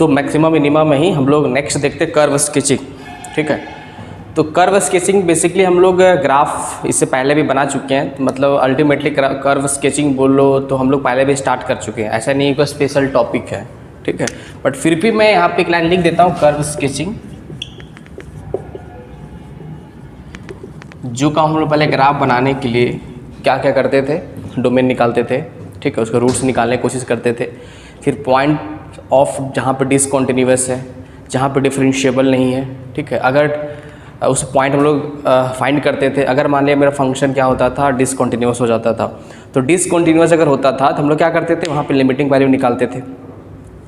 तो maximum minimum में ही हम लोग नेक्स्ट देखते हैं कर्व स्केचिंग। ठीक है, तो कर्व स्केचिंग बेसिकली हम लोग ग्राफ इससे पहले भी बना चुके हैं, मतलब अल्टीमेटली कर्व स्केचिंग बोलो तो हम लोग पहले भी स्टार्ट कर चुके हैं, ऐसा नहीं कोई स्पेशल टॉपिक है। ठीक है, बट फिर भी मैं यहाँ पे एक लाइन लिख देता हूँ, कर्व स्केचिंग। जो काम हम लोग पहले ग्राफ बनाने के लिए क्या क्या करते थे, डोमेन निकालते थे। ठीक है, उसके रूट्स निकालने की कोशिश करते थे, फिर पॉइंट ऑफ जहाँ पे डिसकंटिन्यूअस है, जहाँ पे डिफरेंशिएबल नहीं है। ठीक है, अगर उस पॉइंट हम लोग फाइंड करते थे, अगर मान लिया मेरा फंक्शन क्या होता था, डिसकंटिन्यूअस हो जाता था, तो डिसकंटिन्यूअस अगर होता था तो हम लोग क्या करते थे, वहाँ पे लिमिटिंग वैल्यू निकालते थे।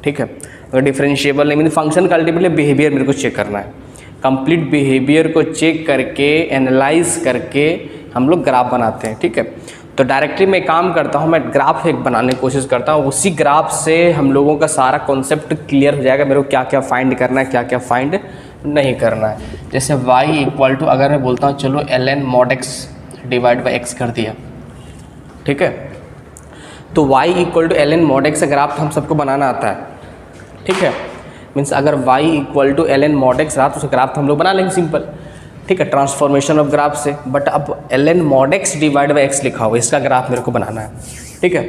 ठीक है, अगर डिफरेंशिएबल नहीं, मतलब फंक्शन का अल्टीमेटली बिहेवियर मेरे को चेक करना है, कंप्लीट बिहेवियर को चेक करके एनालाइज करके हम लोग ग्राफ बनाते हैं। ठीक है, तो डायरेक्टली मैं काम करता हूँ, मैं ग्राफ एक बनाने की कोशिश करता हूँ, उसी ग्राफ से हम लोगों का सारा कॉन्सेप्ट क्लियर हो जाएगा, मेरे को क्या क्या फाइंड करना है, क्या क्या फाइंड नहीं करना है। जैसे y इक्वल टू, अगर मैं बोलता हूँ चलो ln mod x divide by x कर दिया। ठीक है, तो y equal to ln mod x graph हम सबको बनाना आता है। ठीक है, मीन्स अगर y equal to ln mod x रहा तो उस ग्राफ हम लोग बना लेंगे सिंपल। ठीक है, ट्रांसफॉर्मेशन ऑफ ग्राफ से, बट अब ln mod x divide by x लिखा हुआ, इसका ग्राफ मेरे को बनाना है। ठीक है,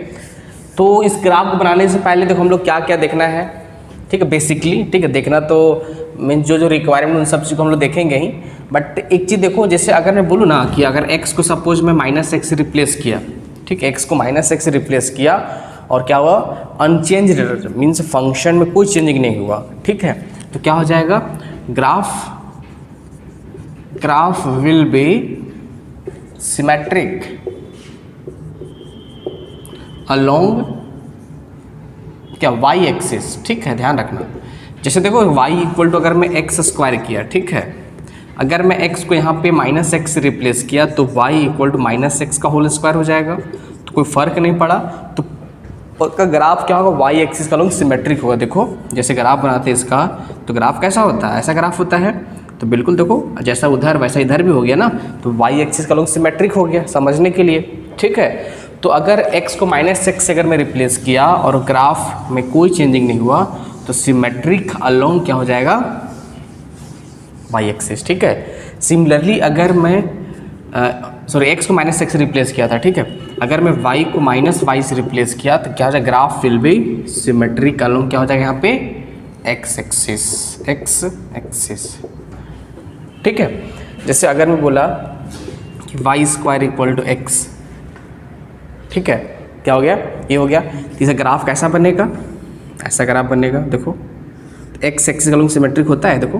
तो इस ग्राफ को बनाने से पहले देखो हम लोग क्या क्या देखना है। ठीक है, बेसिकली ठीक है, देखना तो मीन जो रिक्वायरमेंट उन सब चीज़ को हम लोग देखेंगे ही, बट एक चीज़ देखो, जैसे अगर मैं बोलूँ ना कि अगर x को सपोज मैं -x से रिप्लेस किया। ठीक है, x को -x से रिप्लेस किया और क्या हुआ, अनचेंज्ड, मीन्स फंक्शन में कोई चेंजिंग नहीं हुआ। ठीक है, तो क्या हो जाएगा, graph will be symmetric along क्या, y एक्सिस। ठीक है, ध्यान रखना, जैसे देखो y इक्वल टू अगर मैं x स्क्वायर किया, ठीक है, अगर मैं x को यहाँ पे -x से रिप्लेस किया तो y इक्वल टू -x का होल स्क्वायर हो जाएगा, तो कोई फ़र्क नहीं पड़ा। तो पक्का ग्राफ क्या होगा, y एक्सिस का लोग सिमेट्रिक होगा। देखो जैसे ग्राफ बनाते हैं इसका, तो ग्राफ कैसा होता है, ऐसा ग्राफ होता है, तो बिल्कुल देखो जैसा उधर वैसा इधर भी हो गया ना, तो y एक्सिस का लोग सिमेट्रिक हो गया समझने के लिए। ठीक है, तो अगर x को -x से अगर मैं रिप्लेस किया और ग्राफ में कोई चेंजिंग नहीं हुआ तो सिमेट्रिक अलोंग क्या हो जाएगा, y एक्सिस। ठीक है, सिमिलरली अगर मैं x को -x से रिप्लेस किया था, ठीक है, अगर मैं y को -y से रिप्लेस किया तो क्या हो जाएगा, graph will be symmetric along क्या हो जाएगा यहाँ पे, x एक्सिस। ठीक है, जैसे अगर मैं बोला कि y square equal to x, ठीक है, क्या हो गया, ये हो गया। तो इसे ग्राफ कैसा बनेगा, ऐसा ग्राफ बनेगा। देखो x एक्सिस का लोग सिमेट्रिक होता है, देखो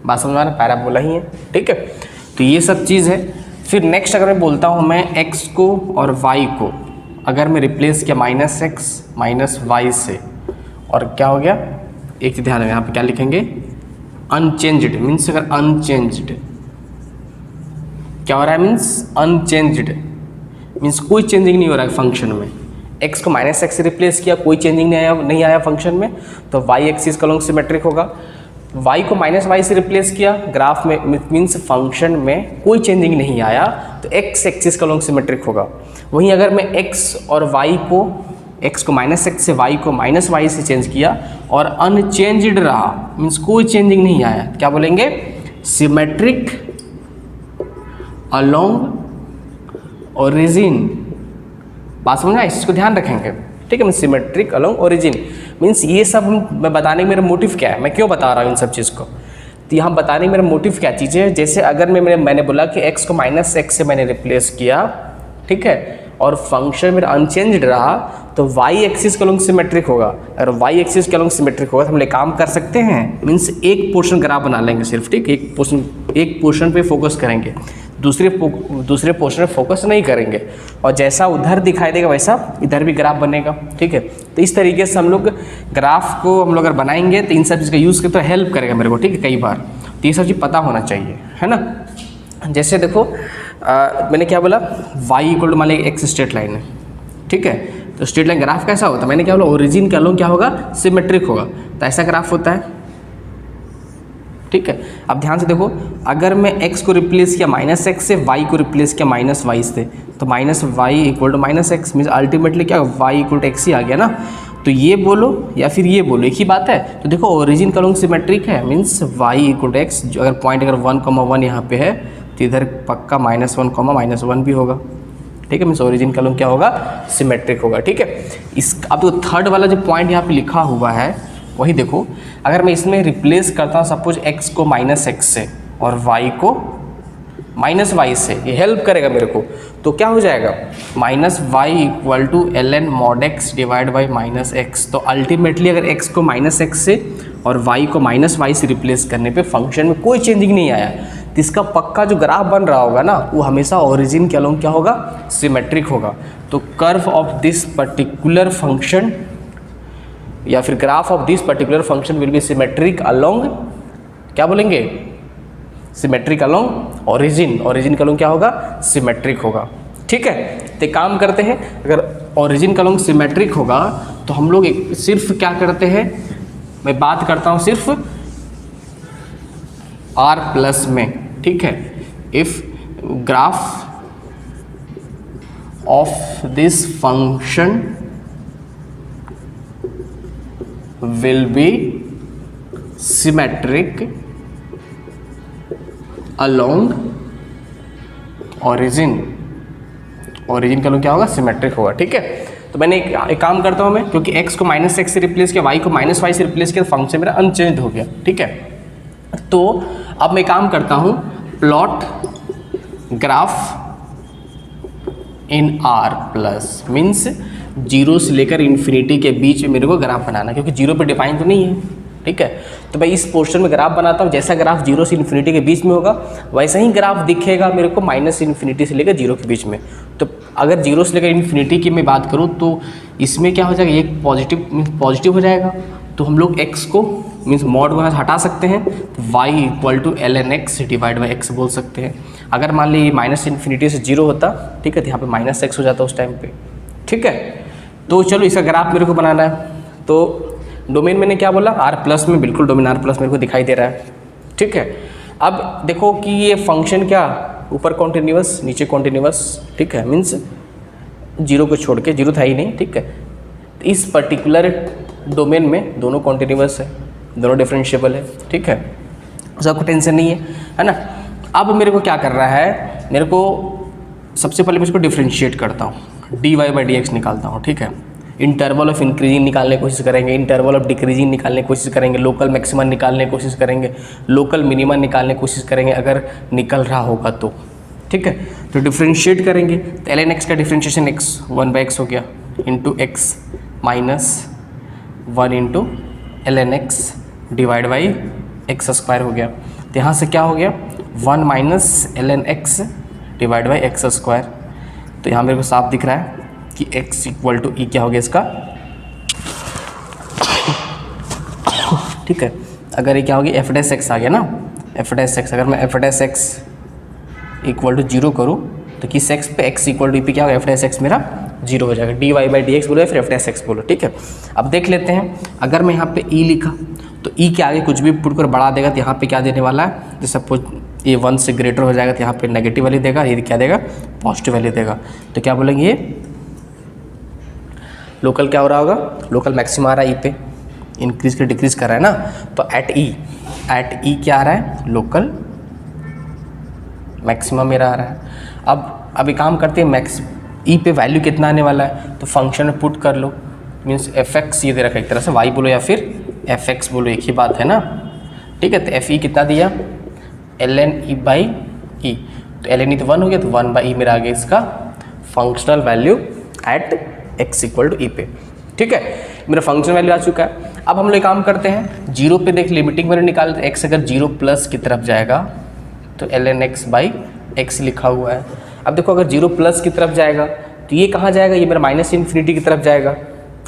बात समझ में आ रहा है, पैराबोला ही है। ठीक है, तो ये सब चीज़ है। फिर नेक्स्ट अगर मैं बोलता हूँ मैं x को और y को अगर मैं रिप्लेस किया -x -y से, और क्या हो गया, एक चीज़ ध्यान रखना, यहाँ पे क्या लिखेंगे, अनचेंज्ड, मीन्स अगर अनचेंज्ड क्या हो रहा है, मीन्स अनचेंज्ड, मीन्स कोई चेंजिंग नहीं हो रहा है फंक्शन में। x को -x से रिप्लेस किया, कोई चेंजिंग नहीं आया फंक्शन में, तो y एक्सिस का लोग सिमेट्रिक होगा। y को -y से रिप्लेस किया ग्राफ में, मीन्स फंक्शन में कोई चेंजिंग नहीं आया, तो x एक्सिस का लोग सिमेट्रिक होगा। वहीं अगर मैं x और y को, x को -x से y को -y से चेंज किया और अनचेंज्ड रहा, मीन्स कोई चेंजिंग नहीं आया, क्या बोलेंगे, सिमेट्रिक अलोंग ओरिजिन। बात समझ में, इस चीज़ को ध्यान रखेंगे। ठीक है, मैं सिमेट्रिक अलोंग ओरिजिन, मीन्स ये सब मैं बताने का मेरा मोटिव क्या है, मैं क्यों बता रहा हूँ इन सब चीज़ को, तो यहाँ बताने का मेरा मोटिव क्या चीज़ है। जैसे अगर मैंने बोला कि x को -x से मैंने रिप्लेस किया, ठीक है, और फंक्शन मेरा अनचेंज्ड रहा, तो y एक्सिस का लोग सिमेट्रिक होगा। अगर y एक्सिस का लोग सिमेट्रिक होगा तो हम लोग काम कर सकते हैं, मीन्स एक पोर्शन ग्राफ बना लेंगे सिर्फ। ठीक, एक पोर्शन पे फोकस करेंगे, दूसरे पोर्शन में फोकस नहीं करेंगे, और जैसा उधर दिखाई देगा वैसा इधर भी ग्राफ बनेगा। ठीक है, तो इस तरीके से हम लोग ग्राफ को हम लोग अगर बनाएंगे तो इन सब चीज़ का यूज़ करते तो हेल्प करेगा मेरे को। ठीक है, कई बार तो ये सब चीज़ पता होना चाहिए, है ना। जैसे देखो मैंने क्या बोला, y इक्वल टू मान लीजिए एक्स स्ट्रेट लाइन है। ठीक है, तो स्ट्रेट लाइन ग्राफ कैसा होता है, मैंने क्या बोला, ओरिजिन का लोग क्या होगा, सिमेट्रिक होगा, तो ऐसा ग्राफ होता है। ठीक है, अब ध्यान से देखो, अगर मैं x को रिप्लेस किया -x से, y को रिप्लेस किया -y से, तो -y equal to -x, means ultimately क्या y इक्वल टू x ही आ गया ना। तो ये बोलो या फिर ये बोलो, एक ही बात है। तो देखो ओरिजिन का लॉन्ग सिमेट्रिक है, means y equal to x, अगर पॉइंट अगर 1,1 यहाँ पे है तो इधर पक्का -1,-1 भी होगा, ठीक है। मीन्स ओरिजिन का लॉन्ग क्या होगा, सिमेट्रिक होगा, ठीक है। इस अब तो थर्ड वाला जो पॉइंट यहाँ पे लिखा हुआ है वही देखो, अगर मैं इसमें रिप्लेस करता हूँ सपोज x को -x से और y को -y से, ये हेल्प करेगा मेरे को, तो क्या हो जाएगा -y equal to ln mod x divide by -x। तो अल्टीमेटली अगर x को -x से और y को -y से रिप्लेस करने पे फंक्शन में कोई चेंजिंग नहीं आया, तो इसका पक्का जो ग्राफ बन रहा होगा ना वो हमेशा ओरिजिन के अलोंग क्या होगा, सिमेट्रिक होगा। तो curve of this particular function या फिर graph of this particular function will be symmetric along, क्या बोलेंगे, सिमेट्रिक अलोंग ओरिजिन। ओरिजिन का अलोंग क्या होगा, सिमेट्रिक होगा, ठीक है। तो काम करते हैं, अगर ओरिजिन का अलोंग सिमेट्रिक होगा तो हम लोग सिर्फ क्या करते हैं, मैं बात करता हूँ सिर्फ r प्लस में, ठीक है। If graph of this function will be symmetric along origin। Origin का लोग क्या होगा, सिमेट्रिक होगा, ठीक है। तो मैंने एक काम करता हूँ मैं, क्योंकि x को -x से रिप्लेस किया, y को -y से रिप्लेस किया, फंक्शन मेरा अनचेंज हो गया, ठीक है। तो अब मैं काम करता हूँ, प्लॉट ग्राफ इन r प्लस, मीन्स 0 से लेकर इन्फिनिटी के बीच में मेरे को ग्राफ बनाना, क्योंकि 0 पे डिफाइन तो नहीं है, ठीक है। तो मैं इस पोर्शन में ग्राफ बनाता हूँ, जैसा ग्राफ 0 से इन्फिनिटी के बीच में होगा वैसा ही ग्राफ दिखेगा मेरे को -इन्फिनिटी से लेकर 0 के बीच में। तो अगर 0 से लेकर इन्फिनिटी की मैं बात करूँ तो इसमें क्या हो जाएगा, एक पॉजिटिव हो जाएगा, तो हम लोग x को मीन्स मॉड को हटा सकते हैं, तो y equal to ln x divide by x बोल सकते हैं। अगर मान लीजिए -इन्फिनिटी से 0 होता, ठीक है, तो यहाँ पे -x हो जाता उस टाइम पे, ठीक है। तो चलो इसका ग्राफ मेरे को बनाना है, तो डोमेन मैंने क्या बोला, r प्लस में, बिल्कुल डोमेन r प्लस मेरे को दिखाई दे रहा है, ठीक है। अब देखो कि ये फंक्शन क्या, ऊपर कॉन्टिन्यूअस नीचे कॉन्टिन्यूअस, ठीक है, मीन्स 0 को छोड़ के, 0 था ही नहीं, ठीक है। तो इस पर्टिकुलर डोमेन में दोनों कॉन्टिन्यूअस है, दोनों डिफरेंशिएबल है, ठीक है, उसका कोई टेंशन नहीं है ना। अब मेरे को क्या कर रहा है, मेरे को सबसे पहले मैं इसको डिफ्रेंशिएट करता हूँ, dy बाई dx निकालता हूँ, ठीक है। इंटरवल ऑफ इंक्रीजिंग निकालने की कोशिश करेंगे, इंटरवल ऑफ डिक्रीजिंग निकालने की कोशिश करेंगे, लोकल मैक्सिमम निकालने की कोशिश करेंगे, लोकल मिनिमम निकालने की कोशिश करेंगे अगर निकल रहा होगा तो, ठीक है। तो डिफ्रेंशिएट करेंगे, तो ln x का डिफ्रेंशिएशन x 1/x हो गया, into x -1 into ln x divide by x² हो गया। तो यहाँ से क्या हो गया, 1 - ln x divide by x²। तो यहाँ मेरे को साफ दिख रहा है कि x इक्वल टू ई क्या हो गया इसका, ठीक है। अगर ये क्या हो गया, f' आ गया ना, f', अगर मैं f' इक्वल टू 0 करूँ तो किस x पे, x इक्वल टू ई पे क्या होगा, f' मेरा 0 हो जाएगा, dy बाई dx बोलो या फिर f' बोलो, ठीक है। अब देख लेते हैं, अगर मैं यहाँ पे e लिखा तो e के आगे कुछ भी पुट कर बढ़ा देगा तो यहाँ पे क्या देने वाला है, तो सपोज ये 1 से ग्रेटर हो जाएगा तो यहाँ पे नेगेटिव वैल्यू देगा, ये क्या देगा, पॉजिटिव वैल्यू देगा। तो क्या बोलेंगे, ये लोकल क्या हो रहा होगा, लोकल मैक्सिमम आ रहा है ई पे, इंक्रीज कर डिक्रीज कर रहा है ना, तो एट ई क्या आ रहा है, लोकल मैक्सिमम मेरा आ रहा है। अब एक काम करते हैं, ई पे वैल्यू कितना आने वाला है, तो फंक्शन में पुट कर लो, मीन्स fx ये दे रखा है एक तरह से, y बोलो या फिर fx बोलो, एक ही बात है ना, ठीक है। तो fe कितना दिया, ln e बाई ई, तो ln e तो 1 हो गया, तो 1 बाई ई मेरा आ गया इसका functional value at x equal to e पे, ठीक है। मेरा फंक्शन वैल्यू आ चुका है। अब हम लोग काम करते हैं, 0 पे देख लिमिटिंग मैंने निकाल, x अगर 0 प्लस की तरफ जाएगा तो ln x बाई x लिखा हुआ है। अब देखो अगर 0 प्लस की तरफ जाएगा तो ये कहाँ जाएगा, ये मेरा -इन्फिनिटी की तरफ जाएगा,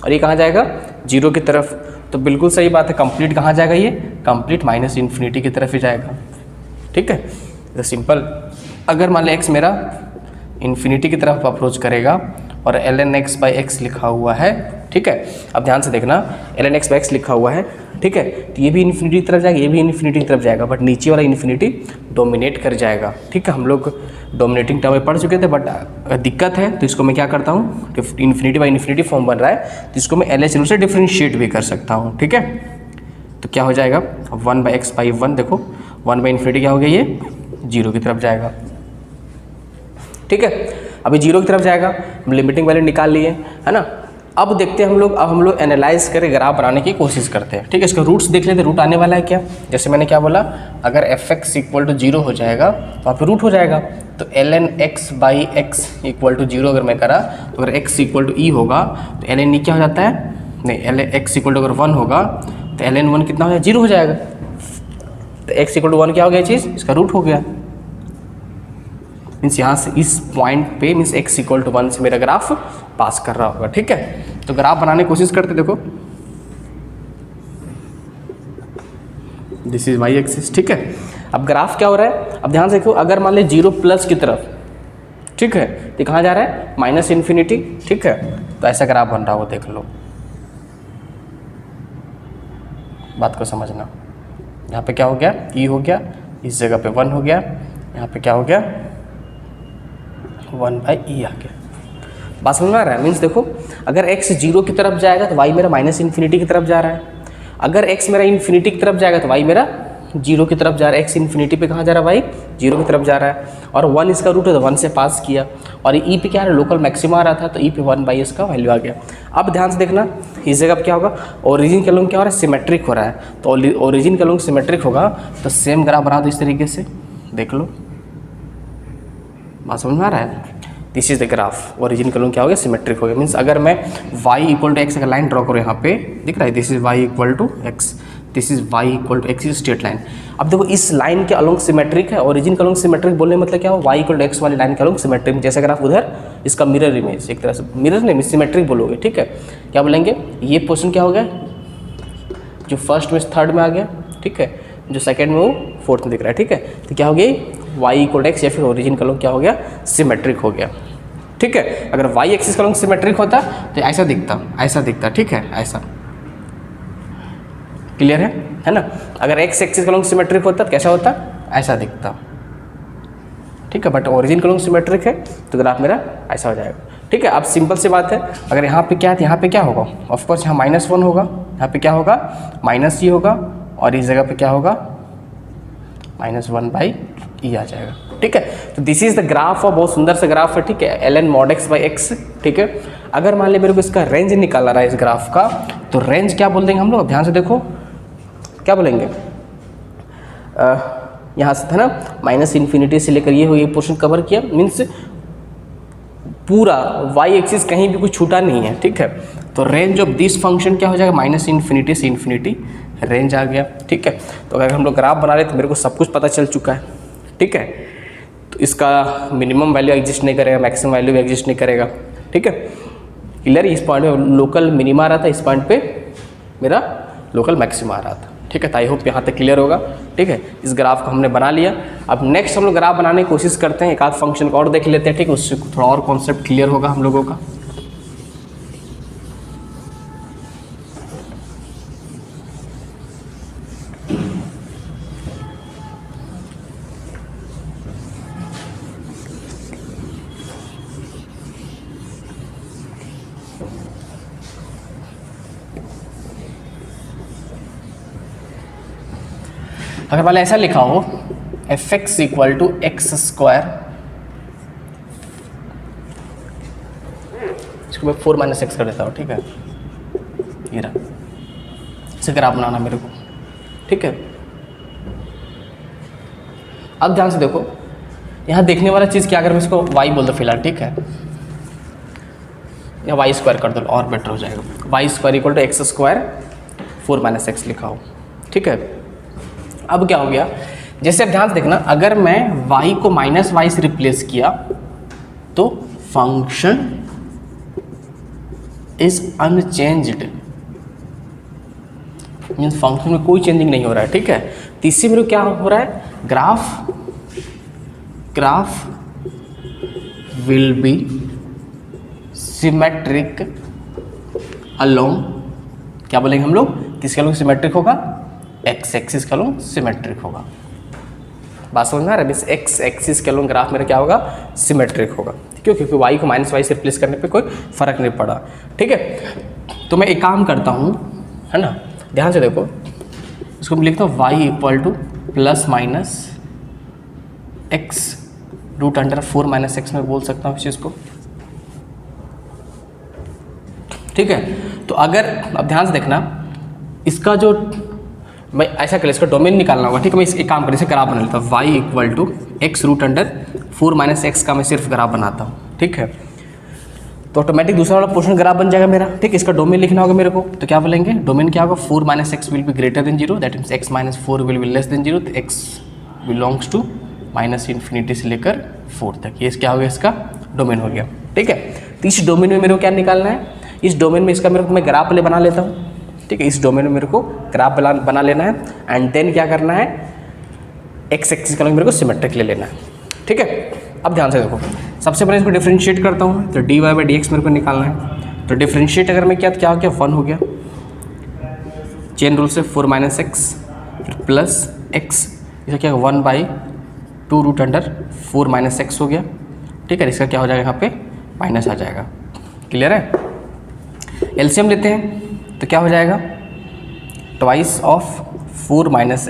और ये कहाँ जाएगा, 0 की तरफ। तो बिल्कुल सही बात है, कंप्लीट कहाँ जाएगा, ये कंप्लीट -इन्फिनिटी की तरफ ही जाएगा, ठीक है। तो सिंपल, अगर मान लो x मेरा इन्फिनिटी की तरफ अप्रोच करेगा और ln x बाई x लिखा हुआ है, ठीक है। अब ध्यान से देखना, ln x बाई x लिखा हुआ है, ठीक है, तो ये भी इन्फिनिटी की तरफ जाएगा, ये भी इन्फिनिटी की तरफ जाएगा, बट नीचे वाला इन्फिनिटी डोमिनेट कर जाएगा, ठीक है। हम लोग डोमिनेटिंग टर्म में पढ़ चुके थे, बट अगर दिक्कत है तो इसको मैं क्या करता हूँ, इन्फिनिटी बाई इन्फिनिटी फॉर्म बन रहा है तो इसको मैं LH रूल से डिफ्रेंशिएट भी कर सकता हूँ, ठीक है। तो क्या हो जाएगा 1/x/1, देखो 1/इन्फिनिटी क्या हो गया, ये 0 की तरफ जाएगा, ठीक है। अभी 0 की तरफ जाएगा, हम लिमिटिंग वैल्यू निकाल लिए, है ना। अब देखते हैं हम लोग एनालाइज करें, ग्राफ बनाने की कोशिश करते हैं, ठीक है। इसका रूट्स देख लेते हैं, रूट आने वाला है क्या। जैसे मैंने क्या बोला, अगर fx इक्वल टू 0 हो जाएगा तो वहाँ पे रूट हो जाएगा, तो ln x/x इक्वल टू 0 अगर मैं करा तो अगर x इक्वल टू e होगा तो ln e क्या हो जाता है, नहीं ln x इक्वल टू अगर 1 होगा तो ln 1 कितना हो जाएगा, 0 हो जाएगा। तो x इक्वल टू 1 क्या हो गया चीज़, इसका रूट हो गया। मीन्स यहाँ से इस पॉइंट पे मीन्स x इक्वल टू 1 से मेरा ग्राफ पास कर रहा होगा, ठीक है। तो ग्राफ बनाने की कोशिश करते, देखो दिस इज y एक्सिस, ठीक है। अब ग्राफ क्या हो रहा है, अब ध्यान से देखो, अगर मान लीजिए 0 प्लस की तरफ, ठीक है, तो कहाँ जा रहा है, -इन्फिनिटी, ठीक है। तो ऐसा ग्राफ बन रहा हो, देख लो, बात को समझना। यहाँ पे क्या हो गया, e हो गया, इस जगह पे 1 हो गया, यहाँ पे क्या हो गया 1/e आ गया। बात समझ में आ रहा है। मीन्स देखो, अगर x 0 की तरफ जाएगा तो y मेरा -इन्फिनिटी की तरफ जा रहा है, अगर x मेरा इन्फिनिटी की तरफ जाएगा तो y मेरा 0 की तरफ जा रहा है। x इन्फिनिटी पे कहाँ जा रहा है, y 0 की तरफ जा रहा है, और 1 इसका रूट है तो 1 से पास किया, और e पे क्या है, लोकल मैक्सिमा आ रहा था तो e पे 1/, इसका वैल्यू आ गया। अब ध्यान से देखना, इस जगह पर क्या होगा, ओरिजिन के लोग क्या हो रहा है, सिमेट्रिक हो रहा है, तो ओरिजिन के लोग सिमेट्रिक होगा तो सेम ग्राफ बना दो इस तरीके से, देख लो, बात समझ में आ रहा है। This is the graph, origin का लोग क्या हो गया, सिमेट्रिक हो गया। मीन्स अगर मैं y इक्वल टू एक्स अगर लाइन ड्रॉ करूँ, यहाँ पे दिख रहा है, this is y equal to x, this is y equal to x, is straight line. अब देखो इस लाइन के अलोंग सिमेट्रिक है, ओरिजिन का अलोंग सिमेट्रिक बोलने मतलब क्या हो, y इक्वल टू एक्स वाली लाइन के अलोंग सिमेट्रिक, जैसे अगर आप उधर इसका मिरर इमेज, एक तरह से मिरर नहीं, सिमेट्रिक बोलोगे, ठीक है। क्या बोलेंगे, ये पोर्शन क्या हो गया, जो फर्स्ट में थर्ड में आ गया, ठीक है, जो सेकेंड में वो फोर्थ में दिख रहा है, ठीक है। तो क्या हो गई, y इक्वल टू एक्स, या फिर ओरिजिन का लोग क्या हो गया, सिमेट्रिक हो गया, ठीक है। अगर y एक्सिस का लोग सिमेट्रिक होता तो ऐसा दिखता, ठीक है, ऐसा, क्लियर है ना। अगर x एक्सिस का लोग सिमेट्रिक होता तो कैसा होता, ऐसा दिखता, ठीक है। बट ओरिजिन का लोग सिमेट्रिक है तो ग्राफ मेरा ऐसा हो जाएगा, ठीक है। अब सिंपल सी बात है, अगर यहाँ पे क्या है, यहाँ पे क्या होगा, ऑफकोर्स यहाँ -1 होगा, यहाँ पे क्या होगा, -e होगा, और इस जगह पे क्या होगा, -1/e आ जाएगा, ठीक है। तो दिस इज द ग्राफ, और बहुत सुंदर सा ग्राफ है, ठीक है, ln mod x/x, ठीक है। अगर मान लिया मेरे को इसका रेंज निकालना रहा है इस ग्राफ का, तो रेंज क्या बोल देंगे हम लोग, ध्यान से देखो, क्या बोलेंगे, यहाँ से था ना, -इन्फिनिटी से लेकर ये पोर्शन कवर किया, मीन्स पूरा y एक्सिस कहीं भी कुछ छूटा नहीं है, ठीक है। तो रेंज ऑफ दिस फंक्शन क्या हो जाएगा, -इन्फिनिटी से इन्फिनिटी रेंज आ गया, ठीक है। तो अगर हम लोग ग्राफ बना रहे तो मेरे को सब कुछ पता चल चुका है, ठीक है। तो इसका मिनिमम वैल्यू एग्जिस्ट नहीं करेगा, मैक्सिमम वैल्यू भी एग्जिस्ट नहीं करेगा, ठीक है, क्लियर। इस पॉइंट पे लोकल मिनिमा आ रहा था, इस पॉइंट पे मेरा लोकल मैक्सिमा आ रहा था, ठीक है। तो आई होप यहाँ तक क्लियर होगा, ठीक है। इस ग्राफ को हमने बना लिया। अब नेक्स्ट हम लोग ग्राफ बनाने की कोशिश करते हैं, एक आध फंक्शन को और देख लेते हैं, ठीक है, उससे थोड़ा और कॉन्सेप्ट क्लियर होगा हम लोगों का। अगर वाले ऐसा लिखा हो fx equal to x square, इसको मैं 4 - x कर देता हूँ, ठीक है, ये रहा, इसे ग्राफ बनाना मेरे को, ठीक है। अब ध्यान से देखो, यहाँ देखने वाला चीज़ क्या, अगर मैं इसको y बोल दो फिलहाल, ठीक है, या y स्क्वायर कर दो और बेटर हो जाएगा, y square equal to x square 4 - x लिखा हो, ठीक है। अब क्या हो गया, जैसे अब ध्यान से देखना, अगर मैं y को -y से रिप्लेस किया तो function is unchanged, means function में कोई चेंजिंग नहीं हो रहा है, ठीक है। तो इससे मेरे क्या हो रहा है, graph will be symmetric along, क्या बोलेंगे हम लोग, किसके अलोंग सिमेट्रिक होगा, एक्स एक्सिस का अलोंग सिमेट्रिक होगा, बात समझ में आ रहा है? इस एक्स एक्सिस के अलॉन्ग ग्राफ मेरा क्या होगा, सिमेट्रिक होगा, ठीक है, क्योंकि वाई को माइनस वाई से रिप्लेस करने पे कोई फर्क नहीं पड़ा, ठीक है। तो मैं एक काम करता हूँ, है ना, ध्यान से देखो, इसको मैं लिखता हूँ y equal to plus minus x root under 4 minus x में बोल सकता हूँ इस चीज़ को, ठीक है। तो अगर अब ध्यान से देखना, इसका जो मैं ऐसा कर, इसका डोमेन निकालना होगा, ठीक है। मैं इसके काम कर, इसे ग्राफ बना लेता हूँ, y equal to x root under 4 minus x का मैं सिर्फ ग्राफ बनाता हूँ, ठीक है। तो ऑटोमेटिक दूसरा वाला पोर्शन ग्राफ बन जाएगा मेरा, ठीक है। इसका डोमेन लिखना होगा मेरे को, तो क्या बोलेंगे, डोमेन क्या होगा, 4 minus x will be greater than 0, that means x minus 4 will be less than 0, तो x belongs to minus infinity से लेकर 4 तक, ये क्या हो गया, इसका डोमेन हो गया, ठीक है। तो इस डोमेन में मेरे को क्या निकालना है, इस डोमेन में इसका मेरे को मैं ग्राफ पहले बना लेता हूँ, ठीक है। इस डोमेन में मेरे को ग्राफ बना लेना है, एंड देन क्या करना है, एक्स एक्सिस का मेरे को सिमेट्रिक ले लेना है, ठीक है। अब ध्यान से देखो, सबसे पहले इसको डिफरेंशिएट करता हूँ, तो d y by d x मेरे को निकालना है। तो डिफरेंशिएट अगर मैं क्या हो गया, 1 हो गया, चेन रूल से 4 माइनस एक्स फिर प्लस एक्स, इसका क्या 1/2 रूट अंडर 4 माइनस एक्स हो गया, ठीक है। इसका क्या हो जाएगा, यहाँ पे माइनस आ जाएगा, क्लियर है। एलसीएम लेते हैं तो क्या हो जाएगा, twice of 4 minus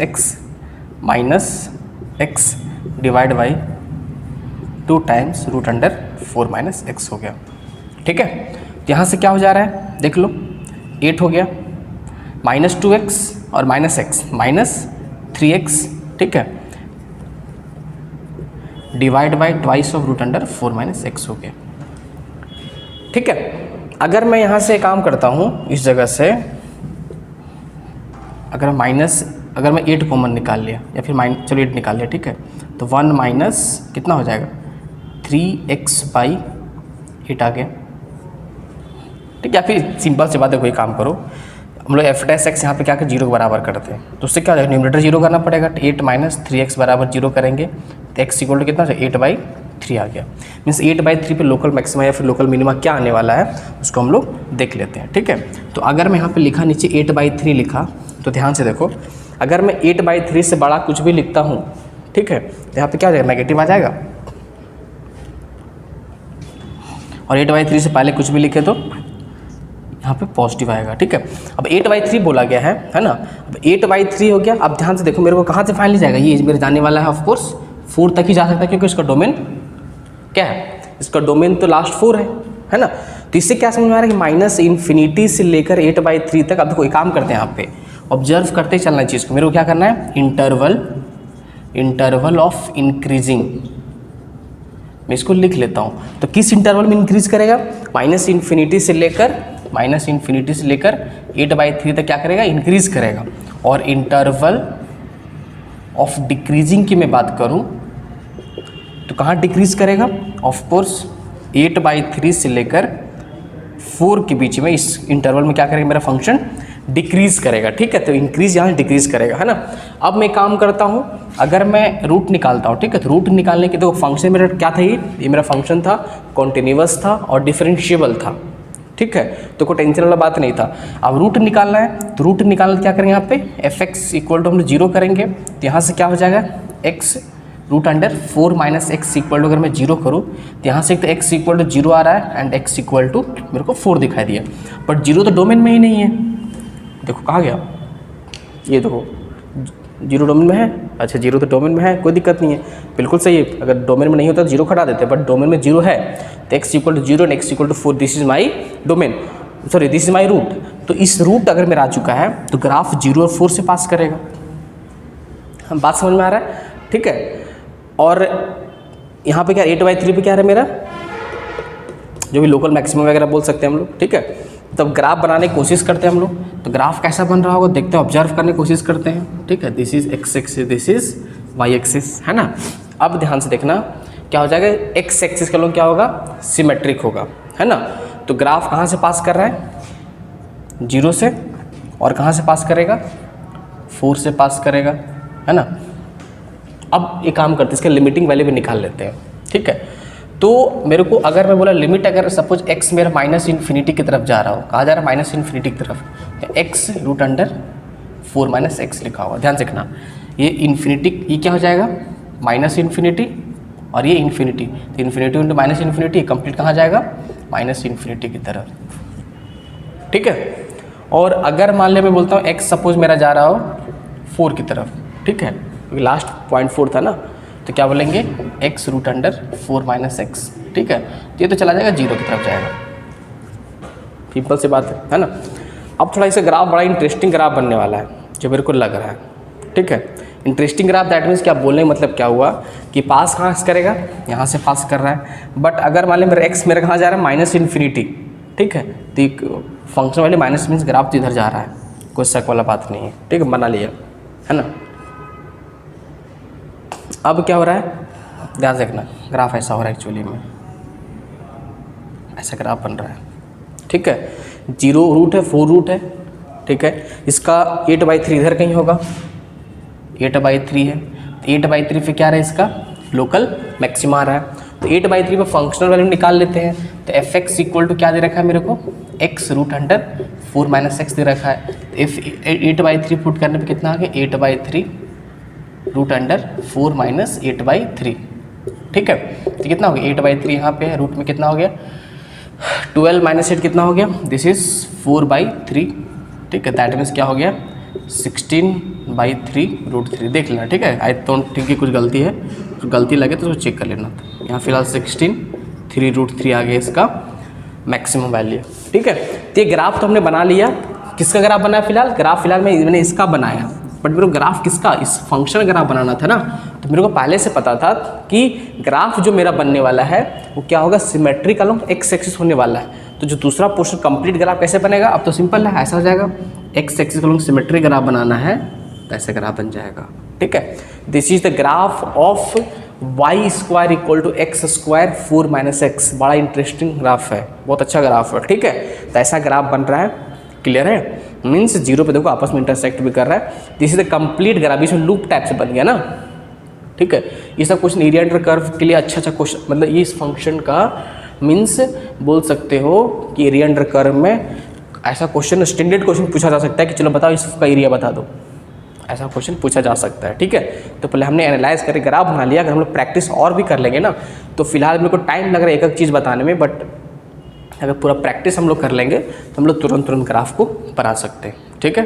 x divide by 2 times root under 4 minus x हो गया, ठीक है। तो यहाँ से क्या हो जा रहा है, देख लो, 8 हो गया, माइनस 2x और माइनस एक्स माइनस 3x, ठीक है, divide by twice of root under 4 minus x हो गया, ठीक है। अगर मैं यहाँ से काम करता हूँ, इस जगह से अगर मैं 8 कॉमन निकाल लिया, या फिर चलो 8 निकाल लिया, ठीक है, तो 1 माइनस कितना हो जाएगा, 3x/8 आ गया, ठीक है। या फिर सिंपल सी बात है, कोई काम करो, हम लोग एफ डैश एक्स यहाँ पे क्या कर 0 के बराबर करते हैं, तो उससे क्या हो जाएगा, न्यूमरेटर 0 करना पड़ेगा, 8 माइनस 3x बराबर 0 करेंगे, तो x इक्वल टू कितना, 8/3 आ गया। मीन्स 8/3 पे लोकल मैक्सिमा या फिर लोकल मिनिमा क्या आने वाला है, उसको हम लोग देख लेते हैं, ठीक है। तो अगर मैं यहाँ पे लिखा नीचे 8/3 लिखा, तो ध्यान से देखो, अगर मैं 8/3 से बड़ा कुछ भी लिखता हूँ, ठीक है, तो यहाँ पे क्या हो जाएगा, नेगेटिव आ जाएगा, और 8/3 से पहले कुछ भी लिखे तो यहाँ पे पॉजिटिव आएगा, ठीक है। अब 8/3 बोला गया है ना, अब 8/3 हो गया। अब ध्यान से देखो, मेरे को कहाँ से फाइनली जाएगा, ये मेरे जाने वाला है ऑफ कोर्स 4 तक ही जा सकता है, क्योंकि इसका डोमेन क्या है, इसका डोमेन तो लास्ट 4 है ना। तो इससे क्या समझ में आ रहा है कि माइनस इन्फिनिटी से लेकर 8/3 तक। अब कोई काम करते हैं, यहाँ पे ऑब्जर्व करते चलना है चीज़ को। मेरे को क्या करना है, इंटरवल ऑफ इंक्रीजिंग, मैं इसको लिख लेता हूँ। तो किस इंटरवल में इंक्रीज करेगा, माइनस इन्फिनिटी से लेकर 8/3 तक क्या करेगा, इंक्रीज करेगा। और इंटरवल ऑफ डिक्रीजिंग की मैं बात करूं तो कहाँ डिक्रीज करेगा, ऑफ कोर्स 8/3 से लेकर 4 के बीच में, इस इंटरवल में क्या करेगा, मेरा फंक्शन डिक्रीज करेगा, ठीक है। तो इंक्रीज यहाँ डिक्रीज करेगा, है ना। अब मैं काम करता हूँ, अगर मैं रूट निकालता हूँ, ठीक है, तो रूट निकालने के, तो फंक्शन मेरा क्या था, ये मेरा फंक्शन था, कॉन्टिन्यूअस था और डिफरेंशिएबल था, ठीक है। तो कोई टेंशन वाला बात नहीं था। अब रूट निकालना है, तो रूट निकालना क्या करेंगे, यहाँ पे fx इक्वल टू हम लोग 0 करेंगे, तो यहाँ से क्या हो जाएगा, x root under 4 minus x equal to, अगर मैं 0 करूँ तो यहाँ से तो x इक्वल टू 0 आ रहा है, एंड x इक्वल टू मेरे को 4 दिखाई दिया, बट 0 तो डोमेन में ही नहीं है। देखो कहाँ गया, ये देखो 0 डोमेन में है, अच्छा 0 तो डोमेन में है, कोई दिक्कत नहीं है, बिल्कुल सही है। अगर डोमेन में नहीं होता तो 0 खड़ा देते, बट डोमेन में 0 है, तो x इक्वल टू 0 एंड x इक्वल टू 4, this is my domain, sorry this is my root. तो इस रूट अगर मेरा आ चुका है, तो ग्राफ 0 और 4 से पास करेगा। हम बात समझ में आ रहा है, ठीक है। और यहाँ पे क्या 8/3 पे क्या है मेरा, जो भी लोकल मैक्सिमम वगैरह बोल सकते हैं हम लोग, ठीक है। तब ग्राफ बनाने की कोशिश करते हैं हम लोग, तो ग्राफ कैसा बन रहा होगा देखते हैं, ऑब्जर्व करने की कोशिश करते हैं, ठीक है। This is x axis, this is y axis, है ना। अब ध्यान से देखना क्या हो जाएगा, x एक्सिस का लोग क्या होगा, सिमेट्रिक होगा, है ना। तो ग्राफ कहाँ से पास कर रहा है, 0 से, और कहाँ से पास करेगा, 4 से पास करेगा, है ना। अब एक काम करते हैं, इसके लिमिटिंग वैल्यू भी निकाल लेते हैं, ठीक है। तो मेरे को अगर मैं बोला लिमिट, अगर सपोज x मेरा माइनस इन्फिनिटी की तरफ जा रहा हो, कहाँ जा रहा है, माइनस इन्फिनिटी की तरफ, तो x root under 4 minus x लिखा हुआ, ध्यान से रखना, ये इन्फिनिटी, ये क्या हो जाएगा, माइनस इन्फिनिटी और ये इन्फिनिटी, तो infinity into minus infinity complete कहाँ जाएगा, माइनस इन्फिनिटी की तरफ, ठीक है। और अगर मान लिया मैं बोलता हूँ x सपोज मेरा जा रहा हो 4 की तरफ, ठीक है, क्योंकि लास्ट पॉइंट 4 था ना, तो क्या बोलेंगे x root under 4 minus x, ठीक है, तो ये तो चला जाएगा 0 की तरफ जाएगा, सिंपल सी बात है ना। अब थोड़ा इसका ग्राफ बड़ा इंटरेस्टिंग ग्राफ बनने वाला है जो मेरे को लग रहा है, ठीक है। इंटरेस्टिंग ग्राफ दैट मीन्स क्या बोलने मतलब क्या हुआ कि पास कहाँ से करेगा, यहाँ से पास कर रहा है, बट अगर मान लें मेरा x मेरा कहाँ जा रहा है, माइनस इन्फिनिटी, ठीक है, तो फंक्शन वाले माइनस मीन्स ग्राफ तो इधर जा रहा है, कोई शक वाला बात नहीं है, ठीक है, बना लिया है ना। अब क्या हो रहा है, ध्यान से देखना, ग्राफ ऐसा हो रहा है एक्चुअली में, ऐसा ग्राफ बन रहा है, ठीक है, 0 रूट है, 4 रूट है, ठीक है, इसका 8/3 इधर कहीं होगा, 8/3 है, तो 8/3 पे क्या रहा है, इसका लोकल मैक्सिमा आ रहा है, तो 8/3 पे फंक्शनल वैल्यू निकाल लेते हैं, तो fx इक्वल टू क्या दे रखा है मेरे को, x root under 4 minus x दे रखा है, तो इफ 8/3 पुट करने पे कितना आ गया, 8/3 रूट अंडर 4 माइनस 8/3, ठीक है, तो कितना हो गया 8/3 यहाँ पे है, रूट में कितना हो गया 12 माइनस 8 कितना हो गया, दिस इज 4/3, ठीक है, दैट मीन्स क्या हो गया 16/3 रूट 3, देख लेना, ठीक है, आई डोंट थिंक कि कुछ गलती है, तो गलती लगे तो उसको चेक कर लेना। यहाँ फिलहाल 16 रूट 3 आ गया इसका मैक्सिमम वैल्यू, ठीक है। तो ये ग्राफ तो हमने बना लिया, किसका ग्राफ बनाया फिलहाल, ग्राफ फिलहाल मैंने इसका बनाया, बट मेरे को ग्राफ किसका, इस फंक्शन ग्राफ बनाना था ना, तो मेरे को पहले से पता था कि ग्राफ जो मेरा बनने वाला है वो क्या होगा, सिमेट्रिक अलोंग एक्स एक्सिस होने वाला है, तो जो दूसरा पोर्शन कंप्लीट ग्राफ कैसे बनेगा, अब तो सिंपल है, ऐसा हो जाएगा, x axis along symmetric graph बनाना है तो ऐसे ग्राफ बन जाएगा, ठीक है। This is the graph of y square equal to x square 4 minus x, बड़ा इंटरेस्टिंग ग्राफ है, बहुत अच्छा ग्राफ है, ठीक है, तो ऐसा ग्राफ बन रहा है, क्लियर है, मीन्स 0 पे देखो आपस में इंटरसेक्ट भी कर रहा है, this is the complete graph, इसमें लूप टाइप से बन गया ना, ठीक है। ये सब क्वेश्चन एरिया अंडर कर्व के लिए अच्छा क्वेश्चन, मतलब ये इस फंक्शन का मीन्स बोल सकते हो कि एरिया अंडर कर्व में ऐसा क्वेश्चन, स्टैंडर्ड क्वेश्चन पूछा जा सकता है कि चलो बताओ इसका एरिया बता दो, ऐसा क्वेश्चन पूछा जा सकता है, ठीक है। तो पहले हमने एनालाइज करके ग्राफ बना लिया, अगर हम लोग प्रैक्टिस और भी कर लेंगे ना तो फिलहाल मेरे को टाइम लग रहा है एक एक चीज़ बताने में, बट अगर पूरा प्रैक्टिस हम लोग कर लेंगे तो हम लोग तुरंत ग्राफ को बना सकते हैं, ठीक है।